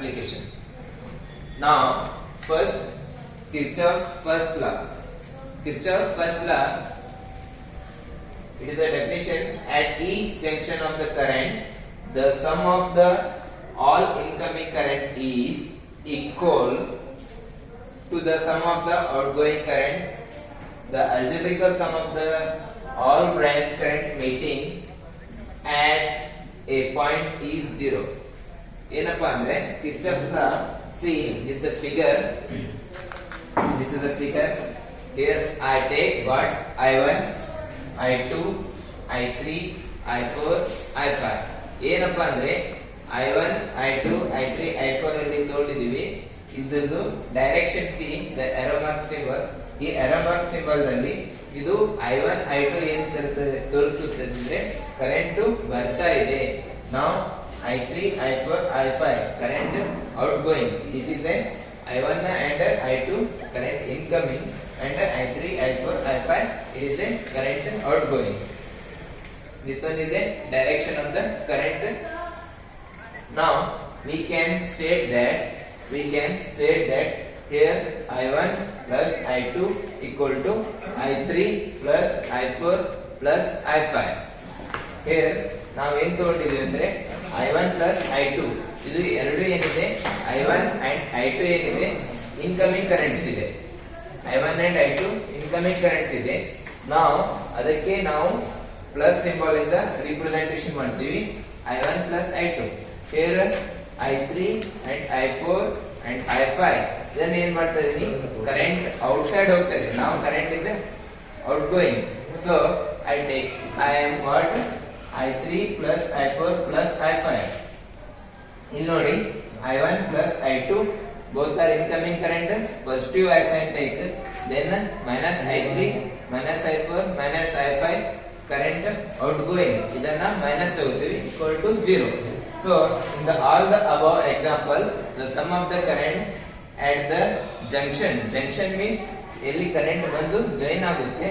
application. Now, first Kirchhoff's first law. Kirchhoff's first law, it is a definition: at each junction of the current, the sum of the all incoming current is equal to the sum of the outgoing current. The algebraical sum of the all branch current meeting at a point is 0. ಏನಪ್ಪಾ ಅಂದ್ರೆ Kirchhoff's ನ see this is the figure, this is the figure. Here I take what I1, I2, I3, I4, I5. ಏನಪ್ಪಾ ಅಂದ್ರೆ I1, I2, I3, I4 ಅಲ್ಲಿ ತೋರಿಸಿದೀವಿ. ಇದರದ್ದು direction C the arrow mark symbol. ಈ arrow mark symbol ನಲ್ಲಿ ಇದು I1, I2 ಏನ್ ತೋರಿಸುತ್ತೆ ಅಂದ್ರೆ ಕರೆಂಟ್ ಬರ್ತಾ ಇದೆ. Now I3, I4, I5 current outgoing. It is a I1 and I2 current incoming, and I3, I4, I5 it is a current outgoing. This one is the direction of the current. Now we can state that here I1 plus I2 equal to I3 plus I4 plus I5. Here ನಾವು ಏನ್ ತಗೊಂಡಿದ್ದೀವಿ ಅಂದ್ರೆ I1 plus I2 ಇದು ಎರಡು ಏನಿದೆ I1 and I2 ಏನಿದೆ incoming currents ಇದೆ. I1 and I2 incoming currents ಇದೆ. ನಾವು ಅದಕ್ಕೆ ನಾವು ಪ್ಲಸ್ ಸಿಂಬಲ್ ಇಂದ ರಿಪ್ರೆಸೆಂಟೇಷನ್ ಮಾಡ್ತೀವಿ. I1 plus I2. Here I3 and I4 and I5 ಇದನ್ನ ಏನ್ ಮಾಡ್ತಾ ಇದೀನಿ ಕರೆಂಟ್ ಔಟ್ಸೈಡ್ ಹೋಗ್ತಾ ಇದೆ. ನಾವು ಕರೆಂಟ್ ಇದೆ outgoing. So I am what I3 plus I4 plus I5. ಇಲ್ಲಿ ನೋಡಿ I1 plus I2 both are incoming current. Positive I sign take, then minus I3 minus I4 minus I5 current outgoing. ಇದನ್ನ minus ತಗೋತೀವಿ equal to 0. So in all the above examples, the sum of the current at the junction means ಎಲ್ಲಿ current ಬಂದು join ಆಗುತ್ತೆ